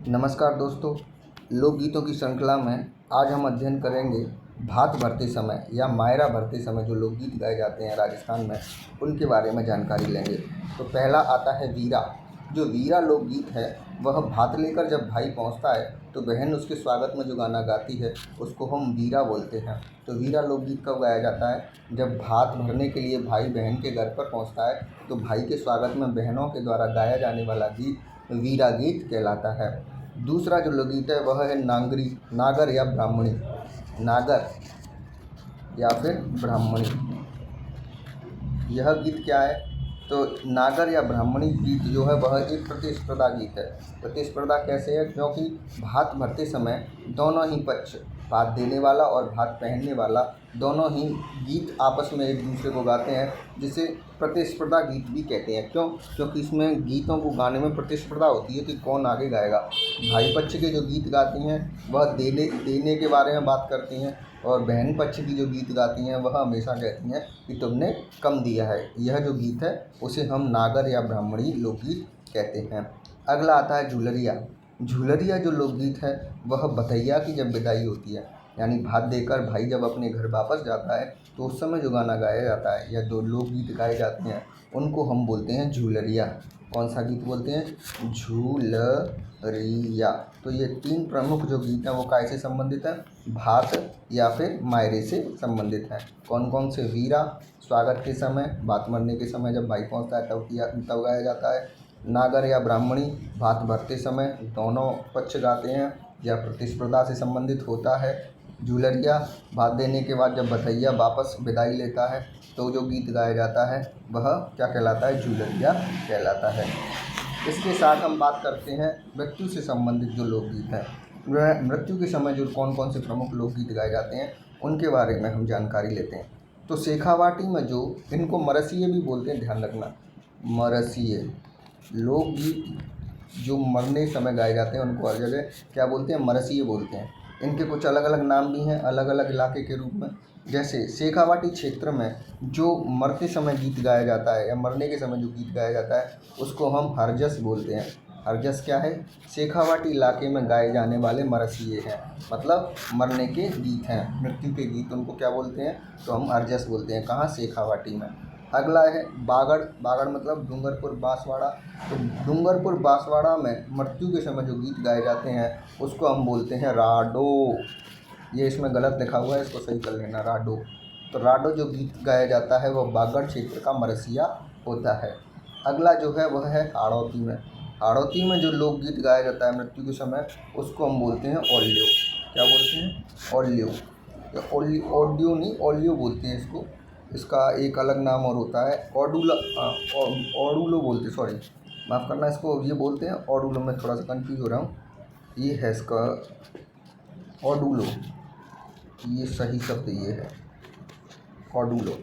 नमस्कार दोस्तों, लोकगीतों की श्रृंखला में आज हम अध्ययन करेंगे भात भरते समय या मायरा भरते समय जो लोकगीत गाए जाते हैं राजस्थान में, उनके बारे में जानकारी लेंगे। तो पहला आता है वीरा। जो वीरा लोकगीत है वह भात लेकर जब भाई पहुंचता है तो बहन उसके स्वागत में जो गाना गाती है उसको हम वीरा बोलते हैं। तो वीरा लोकगीत कब गाया जाता है? जब भात भरने के लिए भाई बहन के घर पर पहुंचता है तो भाई के स्वागत में बहनों के द्वारा गाया जाने वाला गीत वीरा गीत कहलाता है। दूसरा जो लोकगीत है वह है नागर या ब्राह्मणी। नागर या फिर ब्राह्मणी, यह गीत क्या है? तो नागर या ब्राह्मणी गीत जो है वह एक प्रतिस्पर्धा गीत है। प्रतिस्पर्धा कैसे है? क्योंकि भात भरते समय दोनों ही पक्ष, भात देने वाला और भात पहनने वाला, दोनों ही गीत आपस में एक दूसरे को गाते हैं, जिसे प्रतिस्पर्धा गीत भी कहते हैं। क्यों? क्योंकि इसमें गीतों को गाने में प्रतिस्पर्धा होती है कि कौन आगे गाएगा। भाई पक्ष के जो गीत गाती हैं वह देने के बारे में बात करती हैं, और बहन पक्ष की जो गीत गाती हैं वह हमेशा कहती हैं कि तुमने कम दिया है। यह जो गीत है उसे हम नागर या ब्राह्मणी लोकगीत कहते हैं। अगला आता है झूलरिया। झूलरिया जो लोकगीत है वह बधैया की जब विदाई होती है, यानी भात देकर भाई जब अपने घर वापस जाता है तो उस समय जो गाना गाया जाता है या जो लोकगीत गाए जाते हैं उनको हम बोलते हैं झूलरिया। कौन सा गीत बोलते हैं? झूलरिया। तो ये तीन प्रमुख जो गीत हैं वो काय से संबंधित हैं? भात या फिर मायरे से संबंधित हैं। कौन कौन से? वीरा स्वागत के समय, भात मरने के समय जब भाई पहुंचता है तब गाया जाता है। नागर या ब्राह्मणी भात भरते समय दोनों पक्ष गाते हैं या प्रतिस्पर्धा से संबंधित होता है। झूलरिया भात देने के बाद जब बधैया वापस विदाई लेता है तो जो गीत गाया जाता है वह क्या कहलाता है? झूलरिया कहलाता है। इसके साथ हम बात करते हैं मृत्यु से संबंधित जो लोकगीत हैं। वह मृत्यु के समय जो कौन कौन से प्रमुख लोकगीत गाए जाते हैं उनके बारे में हम जानकारी लेते हैं। तो शेखावाटी में जो, इनको मरसिये भी बोलते हैं, ध्यान रखना, मरसिये लोकगीत जो मरने समय गाए जाते हैं उनको हर जगह क्या बोलते हैं? मरसिये बोलते हैं। इनके कुछ अलग अलग नाम भी हैं, अलग अलग इलाके के रूप में। जैसे शेखावाटी क्षेत्र में जो मरते समय गीत गाया जाता है या मरने के समय जो गीत गाया जाता है उसको हम हरजस बोलते हैं। हरजस क्या है? शेखावाटी इलाके में गाए जाने वाले मरसिये हैं, मतलब मरने के गीत हैं, मृत्यु के गीत, उनको क्या बोलते हैं? तो हम हरजस बोलते हैं। कहाँ? शेखावाटी में। अगला है बागड़। बागड़ मतलब डूंगरपुर बांसवाड़ा। तो डूंगरपुर बांसवाड़ा में मृत्यु के समय जो गीत गाए जाते हैं उसको हम बोलते हैं राडो। ये इसमें गलत लिखा हुआ है, इसको सही कर लेना, राडो। तो राडो जो गीत गाया जाता है वह बागड़ क्षेत्र का मरसिया होता है। अगला जो है वह है हाड़ौती में। हाड़ौती में जो लोकगीत गाया जाता है मृत्यु के समय उसको हम बोलते हैं ओल्यो। क्या बोलते हैं? ओल्यो। ऑडियो नहीं, ओल्यो बोलते हैं इसको। इसका एक अलग नाम और होता है, ओडुलो बोलते, सॉरी माफ़ करना, इसको ये बोलते हैं ओडुलो। मैं थोड़ा सा कंफ्यूज हो रहा हूँ। ये है इसका ओडुलो, ये सही शब्द ये है ओडुलो,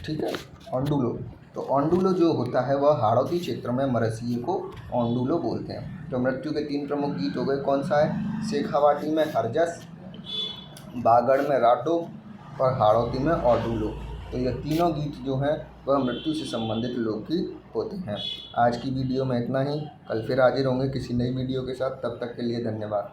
ठीक है, ओंडुलो। तो ओंडुलो जो होता है वह हाड़ौती क्षेत्र में मरसिये को ओंडुलो बोलते हैं। तो मृत्यु के तीन प्रमुख गीत हो गए। कौन सा है? शेखावाटी में हरजस, बागड़ में राडो और हाड़ौती में ओडुलो। तो ये तीनों गीत जो हैं वह मृत्यु से संबंधित लोकगीत होते हैं। आज की वीडियो में इतना ही। कल फिर हाजिर होंगे किसी नई वीडियो के साथ। तब तक के लिए धन्यवाद।